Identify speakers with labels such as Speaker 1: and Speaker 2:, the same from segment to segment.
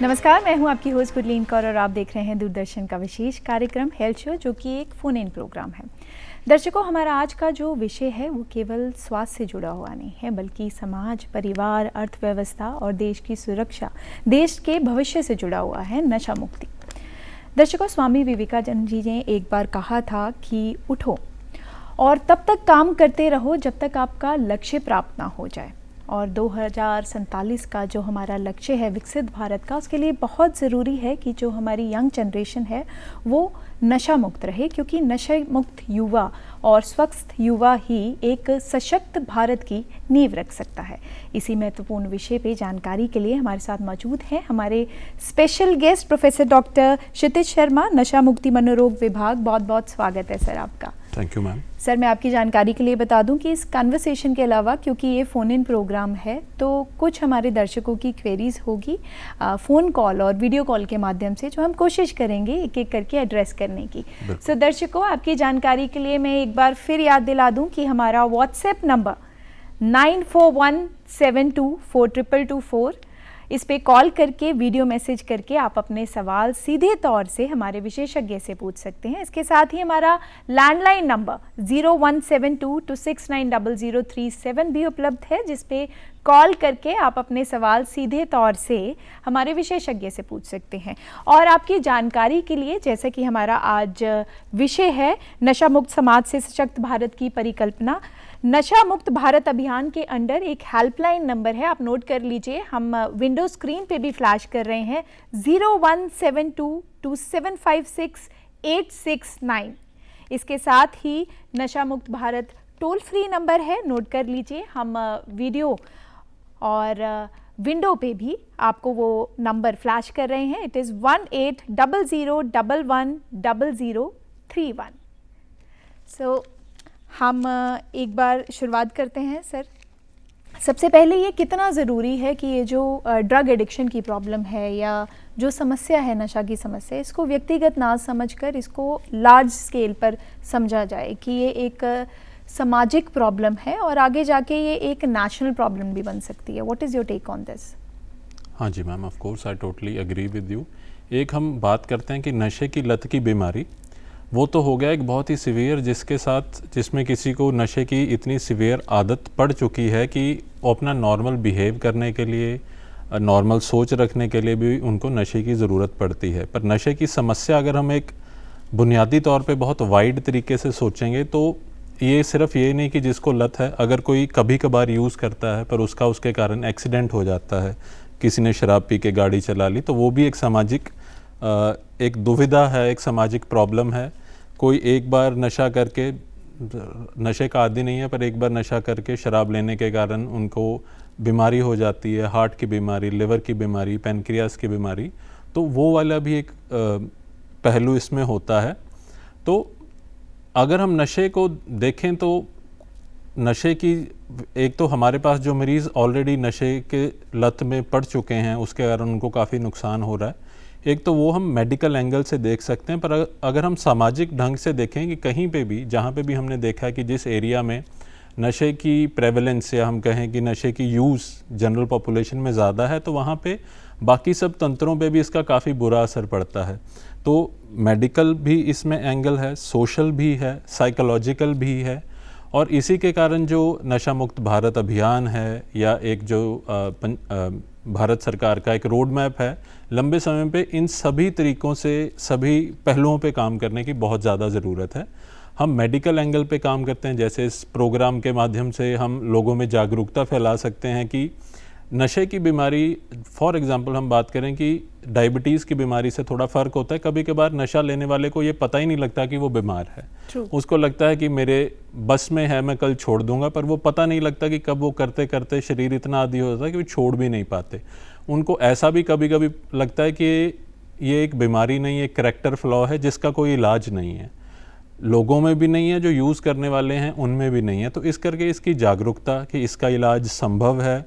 Speaker 1: नमस्कार, मैं हूं आपकी होस्ट गुरलीन कौर और आप देख रहे हैं दूरदर्शन का विशेष कार्यक्रम हेल्थ शो, जो कि एक फोन इन प्रोग्राम है। दर्शकों, हमारा आज का जो विषय है वो केवल स्वास्थ्य से जुड़ा हुआ नहीं है, बल्कि समाज, परिवार, अर्थव्यवस्था और देश की सुरक्षा, देश के भविष्य से जुड़ा हुआ है नशा मुक्ति। दर्शकों, स्वामी विवेकानंद जी ने एक बार कहा था कि उठो और तब तक काम करते रहो जब तक आपका लक्ष्य प्राप्त ना हो जाए। और 2047 का जो हमारा लक्ष्य है विकसित भारत का, उसके लिए बहुत ज़रूरी है कि जो हमारी यंग जनरेशन है वो नशा मुक्त रहे, क्योंकि नशा मुक्त युवा और स्वस्थ युवा ही एक सशक्त भारत की नींव रख सकता है। इसी महत्वपूर्ण विषय पे जानकारी के लिए हमारे साथ मौजूद हैं हमारे स्पेशल गेस्ट प्रोफेसर डॉक्टर क्षितिज शर्मा, नशा मुक्ति मनोरोग विभाग। बहुत बहुत स्वागत है सर आपका।
Speaker 2: Thank you ma'am.
Speaker 1: सर, मैं आपकी जानकारी के लिए बता दूं कि इस कन्वर्सेशन के अलावा, क्योंकि ये फ़ोन इन प्रोग्राम है, तो कुछ हमारे दर्शकों की क्वेरीज होगी फ़ोन कॉल और वीडियो कॉल के माध्यम से, जो हम कोशिश करेंगे एक एक करके एड्रेस करने की। सो दर्शकों, आपकी जानकारी के लिए मैं एक बार फिर याद दिला दूं कि हमारा व्हाट्सएप नंबर 9417242224, इस पे कॉल करके, वीडियो मैसेज करके आप अपने सवाल सीधे तौर से हमारे विशेषज्ञ से पूछ सकते हैं। इसके साथ ही हमारा लैंडलाइन नंबर 017226900037 भी उपलब्ध है, जिस पे कॉल करके आप अपने सवाल सीधे तौर से हमारे विशेषज्ञ से पूछ सकते हैं। और आपकी जानकारी के लिए, जैसे कि हमारा आज विषय है नशा मुक्त समाज से सशक्त भारत की परिकल्पना, नशा मुक्त भारत अभियान के अंडर एक हेल्पलाइन नंबर है, आप नोट कर लीजिए। हम विंडो स्क्रीन पे भी फ्लैश कर रहे हैं 017227566869। इसके साथ ही नशा मुक्त भारत टोल फ्री नंबर है, नोट कर लीजिए। हम वीडियो और विंडो पे भी आपको वो नंबर फ्लैश कर रहे हैं। It is 1800110031। सो हम एक बार शुरुआत करते हैं सर। सबसे पहले ये कितना ज़रूरी है कि ये जो ड्रग एडिक्शन की प्रॉब्लम है या जो समस्या है, नशा की समस्या, इसको व्यक्तिगत ना समझकर इसको लार्ज स्केल पर समझा जाए कि ये एक सामाजिक प्रॉब्लम है और आगे जाके ये एक नेशनल प्रॉब्लम भी बन सकती है। What is your take on this?
Speaker 2: हाँ जी ma'am, of course I totally agree with you. एक हम बात करते हैं कि नशे की लत की बीमारी, वो तो हो गया एक बहुत ही सीवियर, जिसमें किसी को नशे की इतनी सीवियर आदत पड़ चुकी है कि वो अपना नॉर्मल बिहेव करने के लिए, नॉर्मल सोच रखने के लिए भी उनको नशे की ज़रूरत पड़ती है। पर नशे की समस्या अगर हम एक बुनियादी तौर पे बहुत वाइड तरीके से सोचेंगे तो ये सिर्फ ये नहीं कि जिसको लत है, अगर कोई कभी कभार यूज़ करता है पर उसके कारण एक्सीडेंट हो जाता है, किसी ने शराब पी के गाड़ी चला ली, तो वो भी एक सामाजिक एक दुविधा है, एक सामाजिक प्रॉब्लम है। कोई एक बार नशा करके, नशे का आदी नहीं है पर एक बार नशा करके शराब लेने के कारण उनको बीमारी हो जाती है, हार्ट की बीमारी, लिवर की बीमारी, पैनक्रियास की बीमारी, तो वो वाला भी एक पहलू इसमें होता है। तो अगर हम नशे को देखें तो नशे की, एक तो हमारे पास जो मरीज़ ऑलरेडी नशे के लत में पड़ चुके हैं उसके कारण उनको काफ़ी नुकसान हो रहा है, एक तो वो हम मेडिकल एंगल से देख सकते हैं। पर अगर हम सामाजिक ढंग से देखें कि कहीं पे भी, जहाँ पे भी हमने देखा है कि जिस एरिया में नशे की प्रेवलेंस या हम कहें कि नशे की यूज़ जनरल पॉपुलेशन में ज़्यादा है, तो वहाँ पे बाकी सब तंत्रों पे भी इसका काफ़ी बुरा असर पड़ता है। तो मेडिकल भी इसमें एंगल है, सोशल भी है, साइकोलॉजिकल भी है। और इसी के कारण जो नशा मुक्त भारत अभियान है या एक जो भारत सरकार का एक रोड मैप है, लंबे समय पे इन सभी तरीक़ों से, सभी पहलुओं पे काम करने की बहुत ज़्यादा ज़रूरत है। हम मेडिकल एंगल पे काम करते हैं, जैसे इस प्रोग्राम के माध्यम से हम लोगों में जागरूकता फैला सकते हैं कि नशे की बीमारी, फॉर एग्ज़ाम्पल हम बात करें कि डायबिटीज़ की बीमारी से थोड़ा फ़र्क होता है। कभी कभार नशा लेने वाले को ये पता ही नहीं लगता कि वो बीमार है। उसको लगता है कि मेरे बस में है, मैं कल छोड़ दूंगा, पर वो पता नहीं लगता कि कब वो करते करते शरीर इतना आदी हो जाता है कि वो छोड़ भी नहीं पाते। उनको ऐसा भी कभी कभी लगता है कि ये एक बीमारी नहीं, एक करैक्टर फ्लॉ है जिसका कोई इलाज नहीं है, लोगों में भी नहीं है, जो यूज़ करने वाले हैं उनमें भी नहीं है। तो इस करके इसकी जागरूकता कि इसका इलाज संभव है,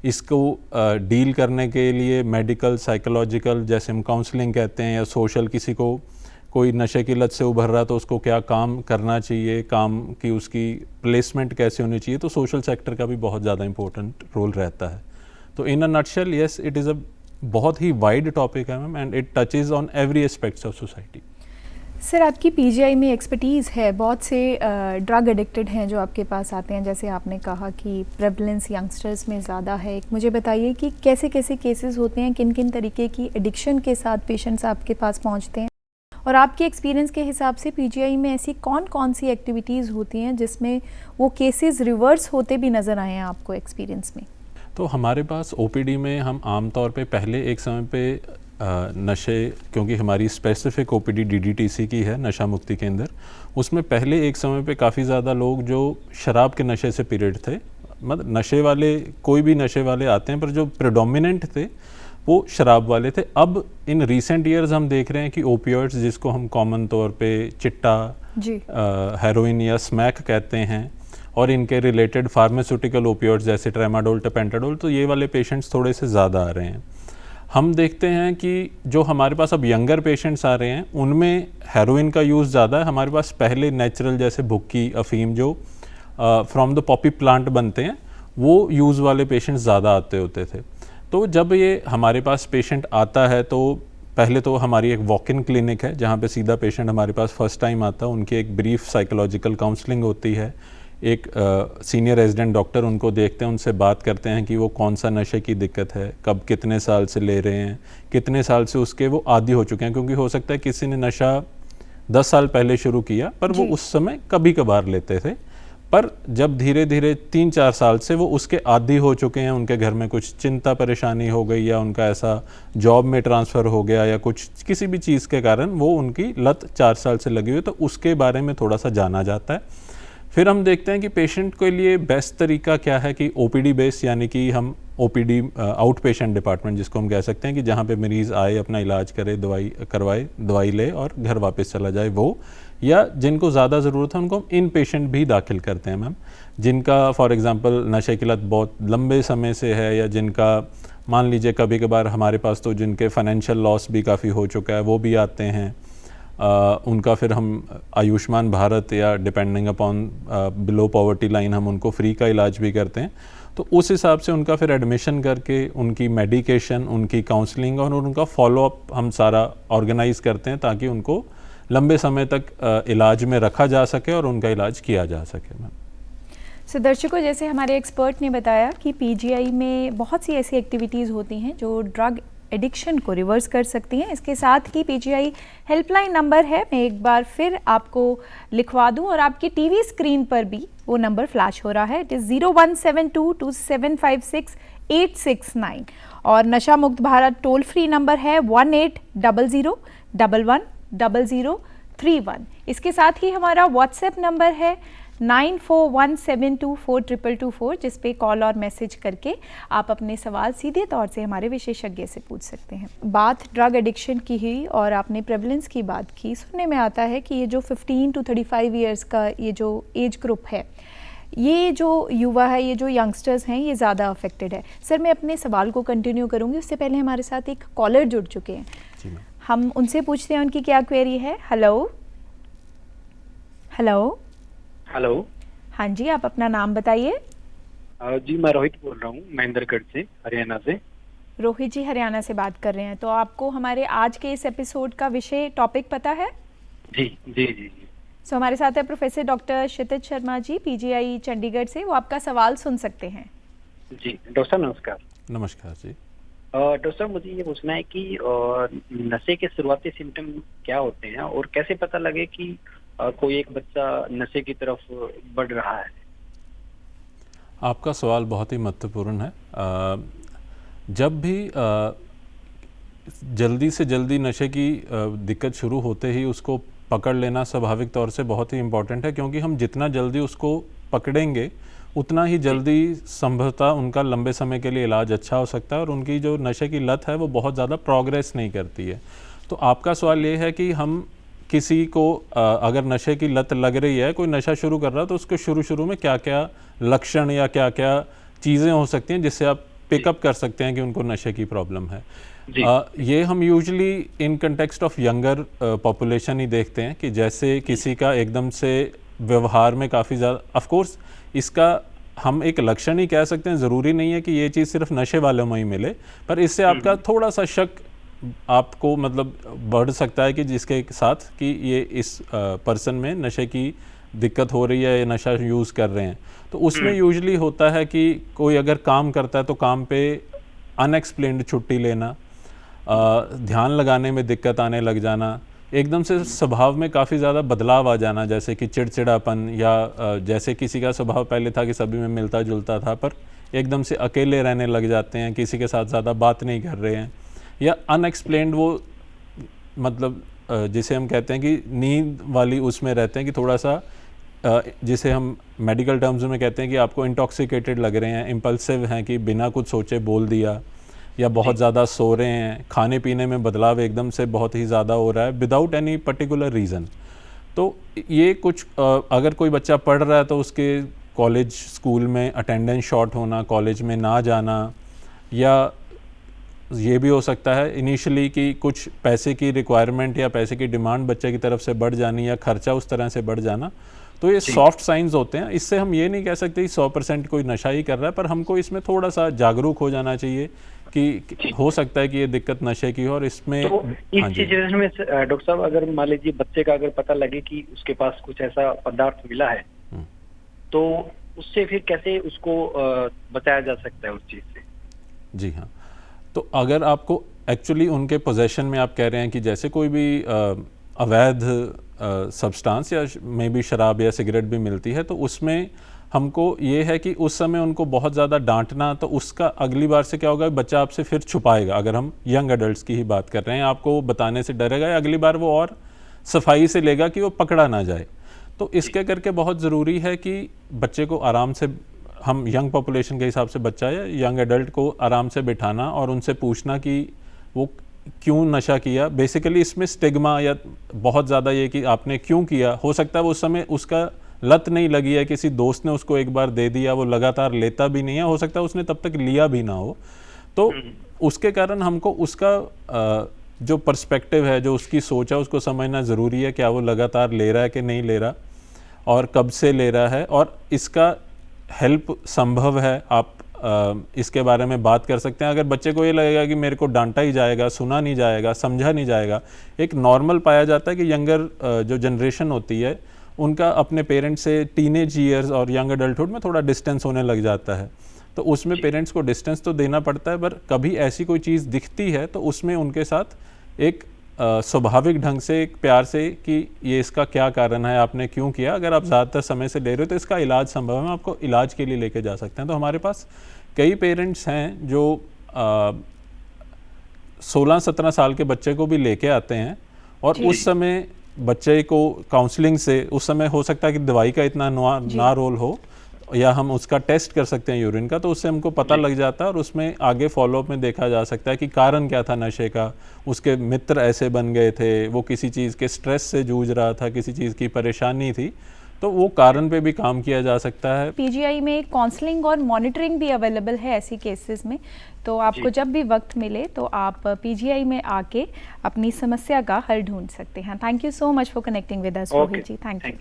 Speaker 2: इसको डील करने के लिए मेडिकल, साइकोलॉजिकल, जैसे हम काउंसलिंग कहते हैं, या सोशल, किसी को कोई नशे की लत से उभर रहा तो उसको क्या काम करना चाहिए, काम की उसकी प्लेसमेंट कैसे होनी चाहिए, तो सोशल सेक्टर का भी बहुत ज़्यादा इम्पोर्टेंट रोल रहता है। तो in a nutshell, yes, it is a बहुत ही वाइड टॉपिक है ma'am, and it touches on every aspects of society.
Speaker 1: Sir, आपकी पीजीआई में एक्सपर्टीज़ है, बहुत से ड्रग एडिक्टेड हैं जो आपके पास आते हैं, जैसे आपने कहा कि प्रेवलेंस यंगस्टर्स में ज़्यादा है। मुझे बताइए कि कैसे कैसे केसेस होते हैं, किन किन तरीके की एडिक्शन के साथ पेशेंट्स आपके पास पहुंचते हैं, और आपके एक्सपीरियंस के हिसाब से पीजीआई में ऐसी कौन कौन सी एक्टिविटीज़ होती हैं जिसमें वो केसेस रिवर्स होते भी नज़र आए हैं आपको एक्सपीरियंस में?
Speaker 2: तो हमारे पास ओपीडी में हम आमतौर पे पहले एक समय पे नशे, क्योंकि हमारी स्पेसिफिक ओपीडी डीडीटीसी की है, नशा मुक्ति केंद्र, उसमें पहले एक समय पे काफ़ी ज़्यादा लोग जो शराब के नशे से पीड़ित थे, मतलब नशे वाले, कोई भी नशे वाले आते हैं, पर जो प्रेडोमिनेंट थे वो शराब वाले थे। अब इन रीसेंट ईयर्स हम देख रहे हैं कि ओपियोइड्स, जिसको हम कॉमन तौर पे चिट्टा, हेरोइन या स्मैक कहते हैं, और इनके रिलेटेड फार्मास्यूटिकल ओपियोइड्स जैसे ट्रेमाडोल, टपेंटाडोल, तो ये वाले पेशेंट्स थोड़े से ज़्यादा आ रहे हैं। हम देखते हैं कि जो हमारे पास अब यंगर पेशेंट्स आ रहे हैं उनमें हेरोइन का यूज़ ज़्यादा है। हमारे पास पहले नेचुरल जैसे भुक्की, अफीम जो फ्रॉम द पॉपी प्लांट बनते हैं, वो यूज़ वाले पेशेंट्स ज़्यादा आते होते थे। तो जब ये हमारे पास पेशेंट आता है तो पहले तो हमारी एक वॉक इन क्लिनिक है जहाँ पे सीधा पेशेंट हमारे पास फर्स्ट टाइम आता है, उनकी एक ब्रीफ साइकोलॉजिकल काउंसलिंग होती है, एक सीनियर रेजिडेंट डॉक्टर उनको देखते हैं, उनसे बात करते हैं कि वो कौन सा नशे की दिक्कत है, कब कितने साल से ले रहे हैं, कितने साल से उसके वो आदी हो चुके हैं, क्योंकि हो सकता है किसी ने नशा 10 साल पहले शुरू किया पर वो उस समय कभी कभार लेते थे, पर जब धीरे धीरे 3-4 साल से वो उसके आदी हो चुके हैं, उनके घर में कुछ चिंता परेशानी हो गई या उनका ऐसा जॉब में ट्रांसफ़र हो गया या कुछ किसी भी चीज़ के कारण वो उनकी लत 4 साल से लगी हुई, तो उसके बारे में थोड़ा सा जाना जाता है। फिर हम देखते हैं कि पेशेंट के लिए बेस्ट तरीका क्या है कि ओपीडी बेस, यानी कि हम ओपीडी आउट पेशेंट डिपार्टमेंट जिसको हम कह सकते हैं, कि जहाँ पे मरीज़ आए, अपना इलाज करे, दवाई करवाए, दवाई ले और घर वापस चला जाए, वो, या जिनको ज़्यादा ज़रूरत है उनको हम इन पेशेंट भी दाखिल करते हैं मैम, जिनका फॉर एग्जांपल नशे की लत बहुत लंबे समय से है, या जिनका मान लीजिए कभी कभार हमारे पास तो जिनके फाइनेंशियल लॉस भी काफ़ी हो चुका है वो भी आते हैं। उनका फिर हम आयुष्मान भारत या depending upon below poverty line हम उनको फ्री का इलाज भी करते हैं। तो उस हिसाब से उनका फिर एडमिशन करके उनकी मेडिकेशन, उनकी काउंसलिंग और उनका फॉलोअप हम सारा ऑर्गेनाइज करते हैं ताकि उनको लंबे समय तक इलाज में रखा जा सके और उनका इलाज किया जा सके मैम।
Speaker 1: सो दर्शकों, जैसे हमारे एक्सपर्ट ने बताया कि पीजीआई में बहुत सी ऐसी एक्टिविटीज़ होती हैं जो ड्रग एडिक्शन को रिवर्स कर सकती हैं। इसके साथ ही पीजीआई हेल्पलाइन नंबर है, मैं एक बार फिर आपको लिखवा दूं और आपकी टीवी स्क्रीन पर भी वो नंबर फ्लैश हो रहा है। इट इज़ 01722756 और नशा मुक्त भारत टोल फ्री नंबर है 1800110031। इसके साथ ही हमारा व्हाट्सएप नंबर है 9417242224, जिस पे कॉल और मैसेज करके आप अपने सवाल सीधे तौर से हमारे विशेषज्ञ से पूछ सकते हैं। बात ड्रग एडिक्शन की हुई और आपने प्रेवलेंस की बात की। सुनने में आता है कि ये जो 15 to 35 ईयर्स का ये जो एज ग्रुप है, ये जो युवा है, ये जो यंगस्टर्स हैं, ये ज़्यादा अफेक्टेड है। सर, मैं अपने सवाल को कंटिन्यू करूँगी, उससे पहले हमारे साथ एक कॉलर जुड़ चुके हैं, हम उनसे पूछते हैं उनकी क्या क्वेरी है। Hello hello
Speaker 3: hello.
Speaker 1: हाँ जी, आप अपना नाम बताइए।
Speaker 3: जी, मैं रोहित बोल रहा हूँ महेंद्रगढ़ से, हरियाणा से।
Speaker 1: रोहित जी हरियाणा से बात कर रहे हैं, तो आपको हमारे आज के इस एपिसोड का विषय टॉपिक पता है?
Speaker 3: जी जी जी जी।
Speaker 1: सो हमारे साथ है प्रोफेसर डॉक्टर क्षितिज शर्मा जी, पीजीआई चंडीगढ़ से। वो आपका सवाल सुन सकते हैं।
Speaker 3: जी डॉक्टर साहब, नमस्कार।
Speaker 2: नमस्कार जी।
Speaker 3: डॉक्टर साहब, मुझे ये पूछना है कि नशे के शुरुआती सिम्टम क्या होते हैं और कैसे पता लगे कि कोई एक बच्चा नशे की तरफ बढ़ रहा है?
Speaker 2: आपका सवाल बहुत ही महत्वपूर्ण है। जब भी जल्दी से जल्दी नशे की दिक्कत शुरू होते ही उसको पकड़ लेना स्वाभाविक तौर से बहुत ही इम्पॉर्टेंट है, क्योंकि हम जितना जल्दी उसको पकड़ेंगे उतना ही जल्दी संभवतः उनका लंबे समय के लिए इलाज अच्छा हो सकता है और उनकी जो नशे की लत है वो बहुत ज़्यादा प्रोग्रेस नहीं करती है। तो आपका सवाल ये है कि हम किसी को अगर नशे की लत लग रही है, कोई नशा शुरू कर रहा है, तो उसके शुरू में क्या क्या लक्षण या क्या क्या चीज़ें हो सकती हैं जिससे आप पिकअप कर सकते हैं कि उनको नशे की प्रॉब्लम है। ये हम usually in context of younger population ही देखते हैं कि जैसे किसी का एकदम से व्यवहार में काफ़ी ज़्यादा, ऑफ कोर्स इसका हम एक लक्षण ही कह सकते हैं, ज़रूरी नहीं है कि ये चीज़ सिर्फ नशे वालों में ही मिले, पर इससे आपका थोड़ा सा शक आपको मतलब बढ़ सकता है कि जिसके साथ कि ये इस पर्सन में नशे की दिक्कत हो रही है या नशा यूज़ कर रहे हैं। तो उसमें यूजुअली होता है कि कोई अगर काम करता है तो काम पे अनएक्सप्लेन्ड छुट्टी लेना, ध्यान लगाने में दिक्कत आने लग जाना, एकदम से स्वभाव में काफ़ी ज़्यादा बदलाव आ जाना, जैसे कि चिड़चिड़ापन या जैसे किसी का स्वभाव पहले था कि सभी में मिलता जुलता था, पर एकदम से अकेले रहने लग जाते हैं, किसी के साथ ज़्यादा बात नहीं कर रहे हैं, या अनएक्सप्लेन्ड वो मतलब जिसे हम कहते हैं कि नींद वाली उसमें रहते हैं कि थोड़ा सा जिसे हम मेडिकल टर्म्स में कहते हैं कि आपको इंटॉक्सिकेटेड लग रहे हैं, इम्पल्सिव हैं कि बिना कुछ सोचे बोल दिया, या बहुत ज़्यादा सो रहे हैं, खाने पीने में बदलाव एकदम से बहुत ही ज़्यादा हो रहा है विदाउट एनी पर्टिकुलर रीज़न। तो ये कुछ अगर कोई बच्चा पढ़ रहा है तो उसके कॉलेज स्कूल में अटेंडेंस शॉर्ट होना, कॉलेज में ना जाना, या ये भी हो सकता है इनिशियली कि कुछ पैसे की रिक्वायरमेंट या पैसे की डिमांड बच्चे की तरफ से बढ़ जानी या खर्चा उस तरह से बढ़ जाना। तो ये सॉफ्ट साइंस होते हैं। इससे हम ये नहीं कह सकते कि 100% कोई नशा ही कर रहा है, पर हमको इसमें थोड़ा सा जागरूक हो जाना चाहिए कि हो सकता है कि ये दिक्कत नशे की हो। और इसमें
Speaker 3: तो इस सिचुएशन में डॉक्टर साहब, अगर मान लीजिए बच्चे का अगर पता लगे कि उसके पास कुछ ऐसा पदार्थ मिला है, तो उससे फिर कैसे उसको बचाया जा सकता है उस चीज से?
Speaker 2: जी हाँ, तो अगर आपको एक्चुअली उनके पोजेशन में आप कह रहे हैं कि जैसे कोई भी अवैध सब्सटेंस या मे बी शराब या सिगरेट भी मिलती है, तो उसमें हमको ये है कि उस समय उनको बहुत ज़्यादा डांटना, तो उसका अगली बार से क्या होगा, बच्चा आपसे फिर छुपाएगा। अगर हम यंग एडल्ट्स की ही बात कर रहे हैं, आपको बताने से डरेगा या अगली बार वो और सफाई से लेगा कि वो पकड़ा ना जाए। तो इसके करके बहुत ज़रूरी है कि बच्चे को आराम से, हम यंग पॉपुलेशन के हिसाब से बच्चा या यंग एडल्ट को आराम से बिठाना और उनसे पूछना कि वो क्यों नशा किया। बेसिकली इसमें स्टिग्मा या बहुत ज़्यादा ये कि आपने क्यों किया, हो सकता है वो उस समय उसका लत नहीं लगी है, किसी दोस्त ने उसको एक बार दे दिया, वो लगातार लेता भी नहीं है, हो सकता है उसने तब तक लिया भी ना हो। तो उसके कारण हमको उसका जो पर्सपेक्टिव है, जो उसकी सोच है, उसको समझना ज़रूरी है। क्या वो लगातार ले रहा है कि नहीं ले रहा, और कब से ले रहा है, और इसका हेल्प संभव है। आप इसके बारे में बात कर सकते हैं। अगर बच्चे को ये लगेगा कि मेरे को डांटा ही जाएगा, सुना नहीं जाएगा, समझा नहीं जाएगा, एक नॉर्मल पाया जाता है कि यंगर जो जनरेशन होती है उनका अपने पेरेंट्स से टीनेज ईयर्स और यंग एडल्टहुड में थोड़ा डिस्टेंस होने लग जाता है। तो उसमें पेरेंट्स को डिस्टेंस तो देना पड़ता है, पर कभी ऐसी कोई चीज़ दिखती है तो उसमें उनके साथ एक स्वाभाविक ढंग से, एक प्यार से कि ये इसका क्या कारण है, आपने क्यों किया। अगर आप ज़्यादातर समय से ले रहे हो तो इसका इलाज संभव है, हम आपको इलाज के लिए लेके जा सकते हैं। तो हमारे पास कई पेरेंट्स हैं जो 16-17 साल के बच्चे को भी लेके आते हैं, और उस समय बच्चे को काउंसलिंग से, उस समय हो सकता है कि दवाई का इतना ना रोल हो, या हम उसका टेस्ट कर सकते हैं यूरिन का, तो उससे हमको पता लग जाता है और उसमें आगे फॉलोअप में देखा जा सकता है कि कारण क्या था नशे का। उसके मित्र ऐसे बन गए थे, वो किसी चीज़ के स्ट्रेस से जूझ रहा था, किसी चीज़ की परेशानी थी, तो वो कारण पे भी काम किया जा सकता है।
Speaker 1: पीजीआई में काउंसलिंग और मॉनिटरिंग भी अवेलेबल है ऐसी केसेस में, तो आपको जब भी वक्त मिले तो आप पीजीआई में आके अपनी समस्या का हल ढूंढ सकते हैं। Thank you so much for connecting with us Rohit ji, thank you.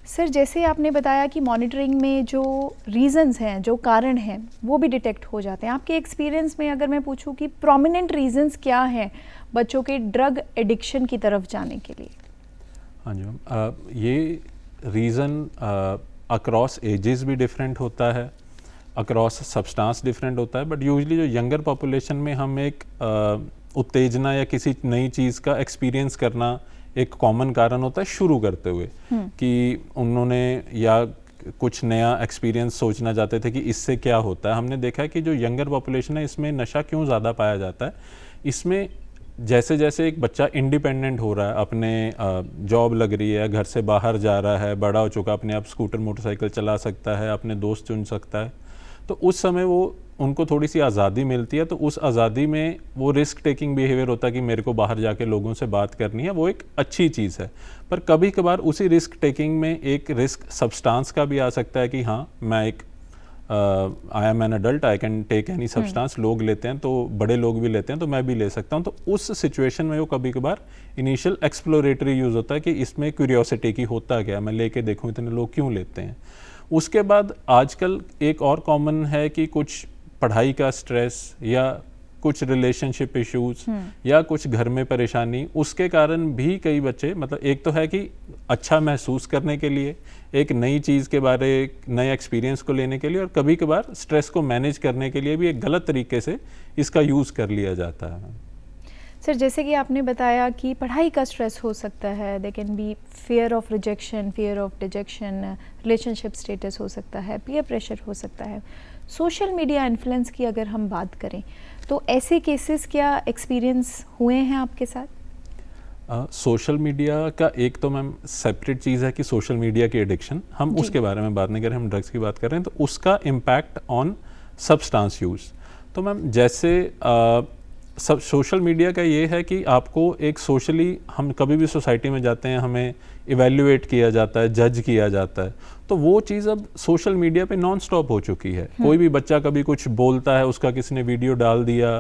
Speaker 1: Sir, जैसे आपने बताया कि मॉनिटरिंग में जो रीज़न्स हैं, जो कारण हैं, वो भी डिटेक्ट हो जाते हैं। आपके एक्सपीरियंस में अगर मैं पूछूं कि प्रोमिनेंट रीज़न्स क्या हैं बच्चों के ड्रग एडिक्शन की तरफ जाने के लिए?
Speaker 2: हाँ जी मैम, ये रीज़न अक्रॉस एजेस भी डिफरेंट होता है, अक्रॉस सब्सटेंस डिफरेंट होता है, बट यूजुअली जो यंगर पॉपुलेशन में हम एक उत्तेजना या किसी नई चीज़ का एक्सपीरियंस करना एक कॉमन कारण होता है शुरू करते हुए, कि उन्होंने या कुछ नया एक्सपीरियंस सोचना चाहते थे कि इससे क्या होता है। हमने देखा है कि जो यंगर पॉपुलेशन है इसमें नशा क्यों ज़्यादा पाया जाता है, इसमें जैसे जैसे एक बच्चा इंडिपेंडेंट हो रहा है, अपने जॉब लग रही है, घर से बाहर जा रहा है, बड़ा हो चुका, अपने आप स्कूटर मोटरसाइकिल चला सकता है, अपने दोस्त चुन सकता है, तो उस समय वो उनको थोड़ी सी आज़ादी मिलती है। तो उस आज़ादी में वो रिस्क टेकिंग बिहेवियर होता है कि मेरे को बाहर जाके लोगों से बात करनी है, वो एक अच्छी चीज़ है। पर कभी कभार उसी रिस्क टेकिंग में एक रिस्क सब्सटेंस का भी आ सकता है कि हाँ, मैं एक I am an adult, I can take any substance. लोग लेते हैं तो बड़े लोग भी लेते हैं, तो मैं भी ले सकता हूँ। तो उस सिचुएशन में वो कभी कभार इनिशियल एक्सप्लोरेटरी यूज़ होता है कि इसमें क्यूरियोसिटी की होता क्या है, मैं लेके देखूँ इतने लोग क्यों लेते हैं। उसके बाद आजकल एक और कॉमन है कि कुछ पढ़ाई का स्ट्रेस या कुछ रिलेशनशिप इश्यूज या कुछ घर में परेशानी, उसके कारण भी कई बच्चे, मतलब एक तो है कि अच्छा महसूस करने के लिए, एक नई चीज़ के बारे, नए एक्सपीरियंस को लेने के लिए, और कभी कभार स्ट्रेस को मैनेज करने के लिए भी एक गलत तरीके से इसका यूज़ कर लिया जाता है।
Speaker 1: सर, जैसे कि आपने बताया कि पढ़ाई का स्ट्रेस हो सकता है, they can be fear of rejection, fear of detection, relationship status हो सकता है, पीयर प्रेशर हो सकता है। सोशल मीडिया इन्फ्लुएंस की अगर हम बात करें तो ऐसे केसेस क्या एक्सपीरियंस हुए हैं आपके साथ?
Speaker 2: सोशल मीडिया का एक तो मैम सेपरेट चीज़ है कि सोशल मीडिया की एडिक्शन, हम उसके बारे में बात नहीं कर रहे, हम ड्रग्स की बात कर रहे हैं। तो उसका इम्पैक्ट ऑन सब्सटेंस यूज़, तो मैम जैसे सब सोशल मीडिया का ये है कि आपको एक सोशली, हम कभी भी सोसाइटी में जाते हैं हमें इवेल्युएट किया जाता है, जज किया जाता है, तो वो चीज़ अब सोशल मीडिया पे नॉन स्टॉप हो चुकी है। कोई भी बच्चा कभी कुछ बोलता है, उसका किसी ने वीडियो डाल दिया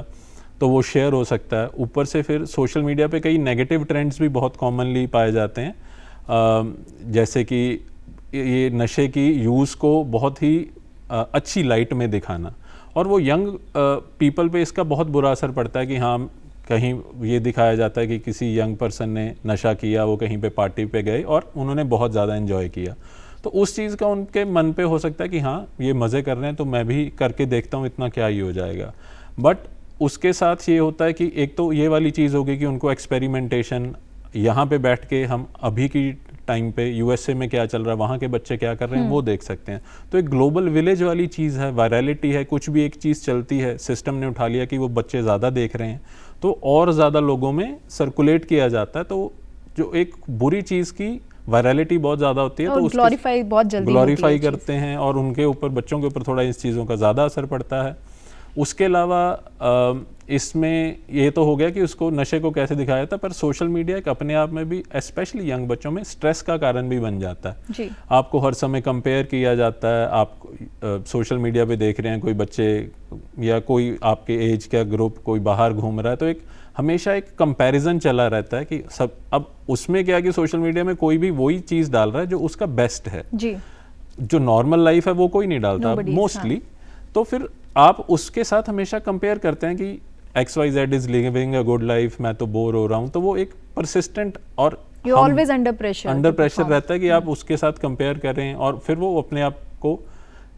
Speaker 2: तो वो शेयर हो सकता है। ऊपर से फिर सोशल मीडिया पे कई नेगेटिव ट्रेंड्स भी बहुत कॉमनली पाए जाते हैं, जैसे कि ये नशे की यूज़ को बहुत ही अच्छी लाइट में दिखाना, और वो यंग पीपल पे इसका बहुत बुरा असर पड़ता है कि हाँ, कहीं ये दिखाया जाता है कि किसी यंग पर्सन ने नशा किया, वो कहीं पे पार्टी पे गए और उन्होंने बहुत ज़्यादा एंजॉय किया, तो उस चीज़ का उनके मन पे हो सकता है कि हाँ, ये मज़े कर रहे हैं तो मैं भी करके देखता हूँ, इतना क्या ही हो जाएगा। बट उसके साथ ये होता है कि एक तो ये वाली चीज़ होगी कि उनको एक्सपेरिमेंटेशन, यहाँ पे बैठ के हम अभी की टाइम पे यूएसए में क्या चल रहा है, वहाँ के बच्चे क्या कर रहे हैं, वो देख सकते हैं। तो एक ग्लोबल विलेज वाली चीज़ है, वायरलिटी है, कुछ भी एक चीज़ चलती है, सिस्टम ने उठा लिया कि वो बच्चे ज़्यादा देख रहे हैं तो और ज़्यादा लोगों में सर्कुलेट किया जाता है, तो जो एक बुरी चीज़ की वायरलिटी बहुत ज़्यादा होती है, तो
Speaker 1: ग्लोरीफाई बहुत जल्दी
Speaker 2: ग्लोरीफाई करते हैं और उनके ऊपर, बच्चों के ऊपर थोड़ा इस चीज़ों का ज़्यादा असर पड़ता है। उसके अलावा इसमें ये तो हो गया कि उसको नशे को कैसे दिखाया जाता है, पर सोशल मीडिया एक अपने आप में भी स्पेशली यंग बच्चों में स्ट्रेस का कारण भी बन जाता है
Speaker 1: जी।
Speaker 2: आपको हर समय कंपेयर किया जाता है, आप सोशल मीडिया पे देख रहे हैं कोई बच्चे या कोई आपके एज का ग्रुप कोई बाहर घूम रहा है, तो एक हमेशा एक कंपैरिजन चला रहता है कि सब, अब उसमें क्या कि सोशल मीडिया में कोई भी वही चीज़ डाल रहा है जो उसका बेस्ट है
Speaker 1: जी,
Speaker 2: जो नॉर्मल लाइफ है वो कोई नहीं डालता मोस्टली, तो फिर आप उसके साथ हमेशा कंपेयर करते हैं कि XYZ is living a good life, मैं तो बोर हो रहा हूँ, तो वो एक परसिस्टेंट और
Speaker 1: ऑलवेज अंडर प्रेशर
Speaker 2: रहता है कि आप उसके साथ कंपेयर करें और फिर वो अपने आप को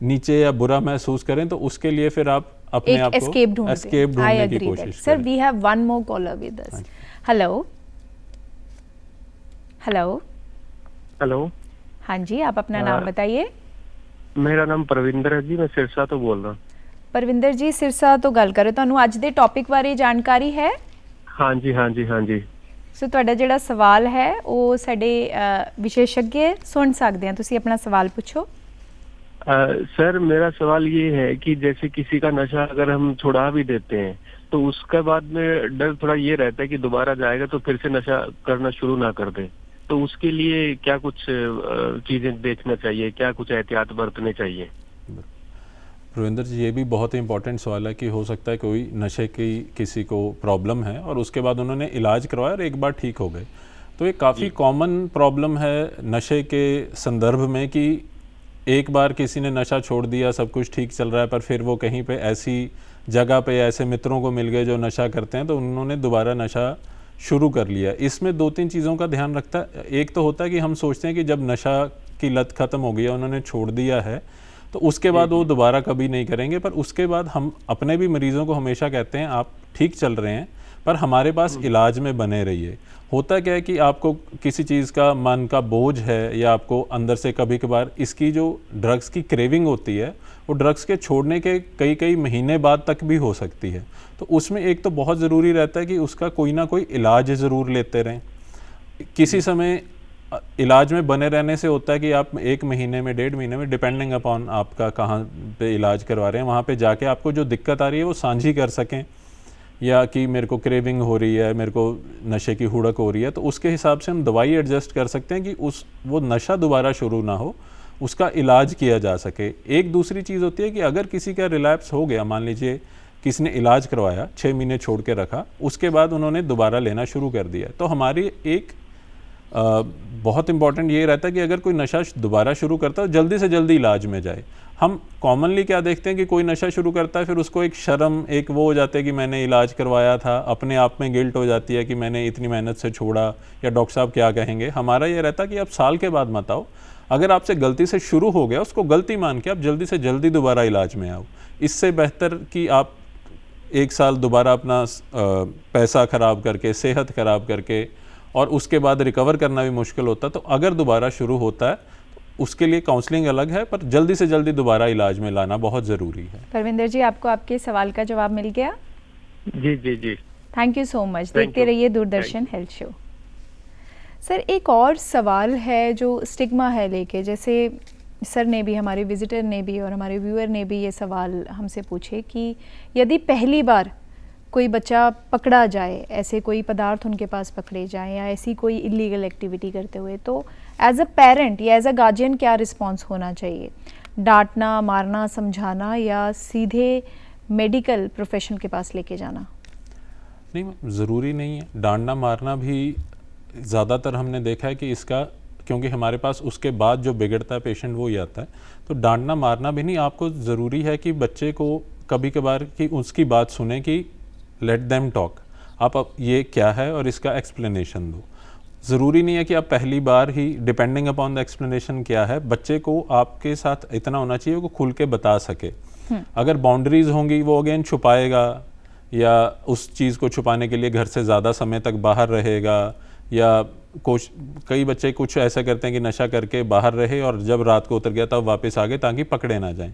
Speaker 2: नीचे या बुरा महसूस करें, तो उसके लिए फिर आप अपने आप को एस्केप ढूंढने की कोशिश करें।
Speaker 1: Sir, we have one more caller with us. Hello hello
Speaker 4: hello,
Speaker 1: हाँ जी, आप अपना नाम बताइए।
Speaker 4: मेरा नाम परविंदर है जी, मैं सिरसा तो बोल रहा हूँ।
Speaker 1: परविंदर जी, सिरसा तो गल करो, ਤੁਹਾਨੂੰ ਅੱਜ ਦੇ ਟੌਪਿਕ ਬਾਰੇ ਜਾਣਕਾਰੀ ਹੈ?
Speaker 4: हाँ जी हाँ जी हाँ जी।
Speaker 1: ਸੋ ਤੁਹਾਡਾ ਜਿਹੜਾ ਸਵਾਲ ਹੈ ਉਹ ਸਾਡੇ ਵਿਸ਼ੇਸ਼ज्ञ ਸੁਣ ਸਕਦੇ हैं, ਤੁਸੀਂ अपना सवाल पूछो।
Speaker 4: सर, मेरा सवाल ये है कि जैसे किसी का नशा अगर हम छुड़ा भी देते हैं तो उसके बाद में डर थोड़ा ये रहता है कि दोबारा जाएगा तो फिर से नशा करना शुरू ना कर दे, तो उसके लिए क्या कुछ चीजें देखना चाहिए, क्या कुछ एहतियात बरतने चाहिए?
Speaker 2: प्रविंदर जी, ये भी बहुत ही इंपॉर्टेंट सवाल है कि हो सकता है कोई नशे की किसी को प्रॉब्लम है और उसके बाद उन्होंने इलाज करवाया और एक बार ठीक हो गए, तो ये काफ़ी कॉमन प्रॉब्लम है नशे के संदर्भ में कि एक बार किसी ने नशा छोड़ दिया, सब कुछ ठीक चल रहा है, पर फिर वो कहीं पे ऐसी जगह पे ऐसे मित्रों को मिल गए जो नशा करते हैं, तो उन्होंने दोबारा नशा शुरू कर लिया। इसमें दो तीन चीज़ों का ध्यान रखता है। एक तो होता है कि हम सोचते हैं कि जब नशा की लत ख़त्म हो गई है, उन्होंने छोड़ दिया है, तो उसके बाद वो दोबारा कभी नहीं करेंगे, पर उसके बाद हम अपने भी मरीज़ों को हमेशा कहते हैं आप ठीक चल रहे हैं पर हमारे पास इलाज में बने रहिए। होता क्या है कि आपको किसी चीज़ का मन का बोझ है या आपको अंदर से कभी कभार इसकी जो ड्रग्स की क्रेविंग होती है वो ड्रग्स के छोड़ने के कई कई महीने बाद तक भी हो सकती है, तो उसमें एक तो बहुत ज़रूरी रहता है कि उसका कोई ना कोई इलाज ज़रूर लेते रहें। किसी समय इलाज में बने रहने से होता है कि आप 1 महीने में 1.5 महीने में डिपेंडिंग अपॉन आपका कहाँ पे इलाज करवा रहे हैं, वहाँ पे जाके आपको जो दिक्कत आ रही है वो साझी कर सकें, या कि मेरे को क्रेविंग हो रही है, मेरे को नशे की हुड़क हो रही है, तो उसके हिसाब से हम दवाई एडजस्ट कर सकते हैं कि वो नशा दोबारा शुरू ना हो, उसका इलाज किया जा सके। एक दूसरी चीज़ होती है कि अगर किसी का रिलैप्स हो गया, मान लीजिए किसी ने इलाज करवाया, 6 महीने छोड़ के रखा, उसके बाद उन्होंने दोबारा लेना शुरू कर दिया, तो हमारी एक बहुत इंपॉर्टेंट ये रहता है कि अगर कोई नशा दोबारा शुरू करता है जल्दी से जल्दी इलाज में जाए। हम कॉमनली क्या देखते हैं कि कोई नशा शुरू करता है, फिर उसको एक शर्म, एक वो हो जाता है कि मैंने इलाज करवाया था, अपने आप में गिल्ट हो जाती है कि मैंने इतनी मेहनत से छोड़ा या डॉक्टर साहब क्या कहेंगे। हमारा ये रहता है कि आप साल के बाद मत आओ, अगर आपसे गलती से शुरू हो गया उसको गलती मान के आप जल्दी से जल्दी दोबारा इलाज में आओ। इससे बेहतर कि आप एक साल दोबारा अपना पैसा ख़राब करके, सेहत ख़राब करके और उसके बाद रिकवर करना भी मुश्किल होता है। तो अगर दोबारा शुरू होता है उसके लिए काउंसलिंग अलग है, पर जल्दी से जल्दी दोबारा इलाज में लाना बहुत ज़रूरी है।
Speaker 1: परविंदर जी, आपको आपके सवाल का जवाब मिल गया?
Speaker 4: जी जी जी,
Speaker 1: थैंक यू सो मच। देखते रहिए दूरदर्शन हेल्थ शो। सर, एक और सवाल है जो स्टिग्मा है लेके, जैसे सर ने भी, हमारे विजिटर ने भी और हमारे व्यूअर ने भी ये सवाल हमसे पूछे कि यदि पहली बार कोई बच्चा पकड़ा जाए, ऐसे कोई पदार्थ उनके पास पकड़े जाएं या ऐसी कोई इलीगल एक्टिविटी करते हुए, तो एज अ पेरेंट या एज अ गार्जियन क्या रिस्पॉन्स होना चाहिए? डांटना, मारना, समझाना या सीधे मेडिकल प्रोफेशनल के पास लेके जाना?
Speaker 2: नहीं, ज़रूरी नहीं है डांटना मारना भी। ज़्यादातर हमने देखा है कि इसका, क्योंकि हमारे पास उसके बाद जो बिगड़ता है पेशेंट वो ही आता है, तो डांटना मारना भी नहीं। आपको ज़रूरी है कि बच्चे को कभी कभार कि उसकी बात सुने, कि लेट देम टॉक, आप अब ये क्या है और इसका एक्सप्लेनेशन दो। ज़रूरी नहीं है कि आप पहली बार ही, डिपेंडिंग अपॉन द एक्सप्लेनेशन क्या है, बच्चे को आपके साथ इतना होना चाहिए वो खुल के बता सके। अगर बाउंड्रीज होंगी वो अगेन छुपाएगा या उस चीज़ को छुपाने के लिए घर से ज़्यादा समय तक बाहर रहेगा, या कुछ कई बच्चे कुछ ऐसा करते हैं कि नशा करके बाहर रहे और जब रात को उतर गया तब वापस आ गए ताकि पकड़े ना जाएं।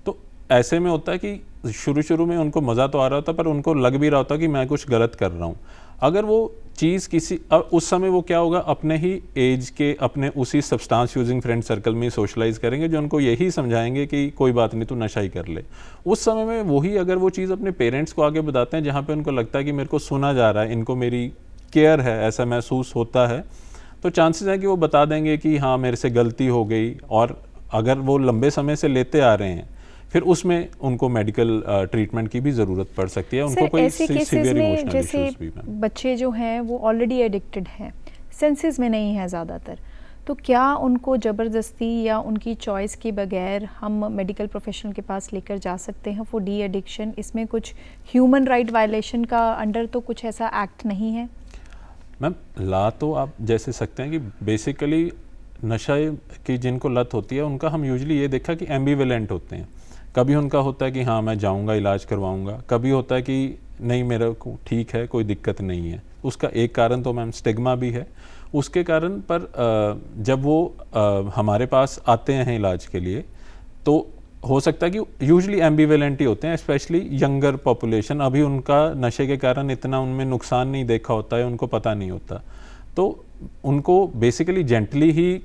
Speaker 2: तो ऐसे में होता है कि शुरू में उनको मज़ा तो आ रहा होता है पर उनको लग भी रहा होता है कि मैं कुछ गलत कर रहा हूँ। अगर वो चीज़ किसी उस समय वो क्या होगा, अपने ही एज के, अपने उसी सब्सटेंस यूजिंग फ्रेंड सर्कल में सोशलाइज करेंगे जो उनको यही समझाएंगे कि कोई बात नहीं, तू नशा ही कर ले। उस समय में वही अगर वो चीज़ अपने पेरेंट्स को आगे बताते हैं जहाँ पे उनको लगता है कि मेरे को सुना जा रहा है, इनको मेरी केयर है, ऐसा महसूस होता है, तो चांसेस है कि वो बता देंगे कि हाँ मेरे से गलती हो गई। और अगर वो लंबे समय से लेते आ रहे हैं फिर उसमें उनको मेडिकल ट्रीटमेंट की भी ज़रूरत पड़ सकती है। उनको कोई सीवियर इमोशनल इश्यूज भी हैं।
Speaker 1: बच्चे जो हैं वो ऑलरेडी एडिक्टेड हैं, सेंसेस में नहीं है ज़्यादातर, तो क्या उनको ज़बरदस्ती या उनकी चॉइस के बगैर हम मेडिकल प्रोफेशनल के पास लेकर जा सकते हैं फॉर डी एडिक्शन? इसमें कुछ ह्यूमन राइट वायलेशन का अंडर तो कुछ ऐसा एक्ट नहीं है?
Speaker 2: मैम, ला तो आप जैसे सकते हैं कि बेसिकली नशा की जिनको लत होती है उनका हम यूजुअली ये देखा कि एम्बिवेलेंट होते हैं। कभी उनका होता है कि हाँ मैं जाऊंगा इलाज करवाऊंगा, कभी होता है कि नहीं मेरा को ठीक है, कोई दिक्कत नहीं है। उसका एक कारण तो मैम स्टिग्मा भी है उसके कारण, पर जब वो हमारे पास आते हैं इलाज के लिए तो हो सकता है कि यूजुअली एम्बिवेलेंट ही होते हैं, स्पेशली यंगर पॉपुलेशन। अभी उनका नशे के कारण इतना उनमें नुकसान नहीं देखा होता है, उनको पता नहीं होता, तो उनको बेसिकली जेंटली ही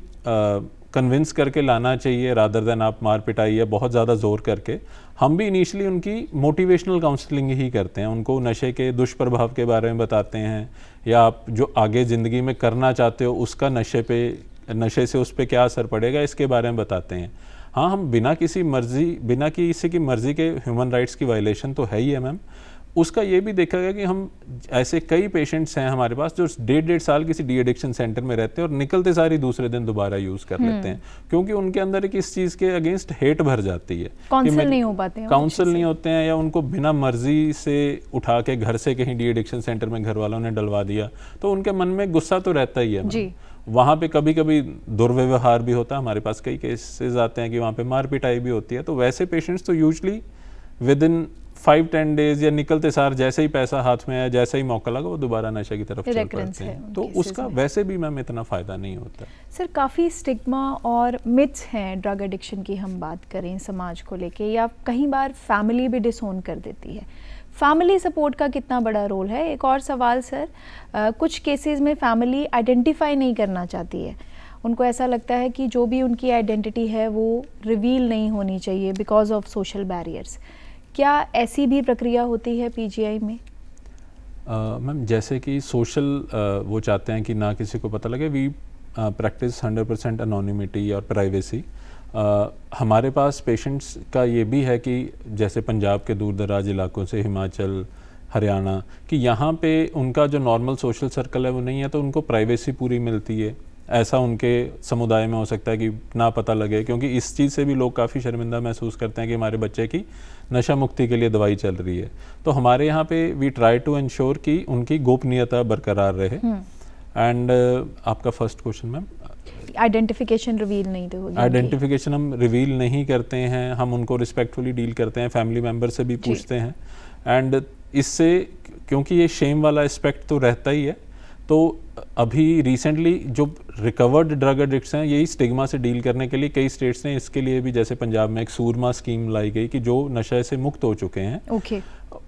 Speaker 2: कन्विंस करके लाना चाहिए रादर देन आप मार पिटाई या बहुत ज़्यादा जोर करके। हम भी इनिशियली उनकी मोटिवेशनल काउंसलिंग ही करते हैं, उनको नशे के दुष्प्रभाव के बारे में बताते हैं या आप जो आगे ज़िंदगी में करना चाहते हो उसका नशे से उस पर क्या असर पड़ेगा इसके बारे में बताते हैं। हाँ, हम बिना किसी की मर्ज़ी के ह्यूमन राइट्स की वायलेशन तो है ही है मैम। उसका ये भी देखा गया कि हम ऐसे कई पेशेंट्स हैं हमारे पास जो 1.5 साल किसी डी एडिक्शन सेंटर में रहते हैं और निकलते सारी दूसरे दिन दोबारा यूज़ कर लेते हैं, क्योंकि उनके अंदर एक इस चीज़ के अगेंस्ट हेट भर जाती है।
Speaker 1: काउंसिल नहीं हो पाते हैं,
Speaker 2: काउंसिल नहीं होते हैं, या उनको बिना मर्जी से उठा के घर से कहीं डी एडिक्शन सेंटर में घर वालों ने डलवा दिया, तो उनके मन में गुस्सा तो रहता ही है। वहाँ पे कभी कभी दुर्व्यवहार भी होता है, हमारे पास कई केसेस आते हैं कि वहाँ पे मार पिटाई भी होती है। तो वैसे पेशेंट्स तो यूजुअली विद इन 5-10 डेज या निकलते सार जैसे ही पैसा हाथ में आया, जैसे ही मौका लगा, वो दोबारा नशे की तरफ चल पड़ते हैं। तो उसका वैसे भी मैम इतना फ़ायदा नहीं होता।
Speaker 1: सर, काफ़ी स्टिग्मा और मिथ्स हैं ड्रग एडिक्शन की, हम बात करें समाज को लेके, या कई बार फैमिली भी डिसोन कर देती है। फैमिली सपोर्ट का कितना बड़ा रोल है? एक और सवाल सर, कुछ केसेस में फैमिली आइडेंटिफाई नहीं करना चाहती है, उनको ऐसा लगता है कि जो भी उनकी आइडेंटिटी है वो रिवील नहीं होनी चाहिए बिकॉज ऑफ सोशल बैरियर्स। क्या ऐसी भी प्रक्रिया होती है पीजीआई में?
Speaker 2: मैम, जैसे कि सोशल वो चाहते हैं कि ना किसी को पता लगे, वी प्रैक्टिस 100% अनोनिमिटी और प्राइवेसी। हमारे पास पेशेंट्स का ये भी है कि जैसे पंजाब के दूर दराज इलाकों से, हिमाचल, हरियाणा, कि यहाँ पे उनका जो नॉर्मल सोशल सर्कल है वो नहीं है, तो उनको प्राइवेसी पूरी मिलती है। ऐसा उनके समुदाय में हो सकता है कि ना पता लगे, क्योंकि इस चीज़ से भी लोग काफ़ी शर्मिंदा महसूस करते हैं कि हमारे बच्चे की नशा मुक्ति के लिए दवाई चल रही है। तो हमारे यहाँ पे वी ट्राई टू इंश्योर कि उनकी गोपनीयता बरकरार रहे। एंड आपका first question ma'am,
Speaker 1: identification reveal नहीं तो होगी।
Speaker 2: आइडेंटिफिकेशन हम रिवील नहीं करते हैं, हम उनको रिस्पेक्टफुली डील करते हैं, फैमिली मेम्बर से भी पूछते हैं। एंड इससे क्योंकि ये शेम वाला एस्पेक्ट तो रहता ही है, तो अभी रिसेंटली जो रिकवर्ड ड्रग एडिक्ट्स हैं, यही स्टिग्मा से डील करने के लिए कई स्टेट्स ने इसके लिए भी, जैसे पंजाब में एक सूरमा स्कीम लाई गई कि जो नशे से मुक्त हो चुके हैं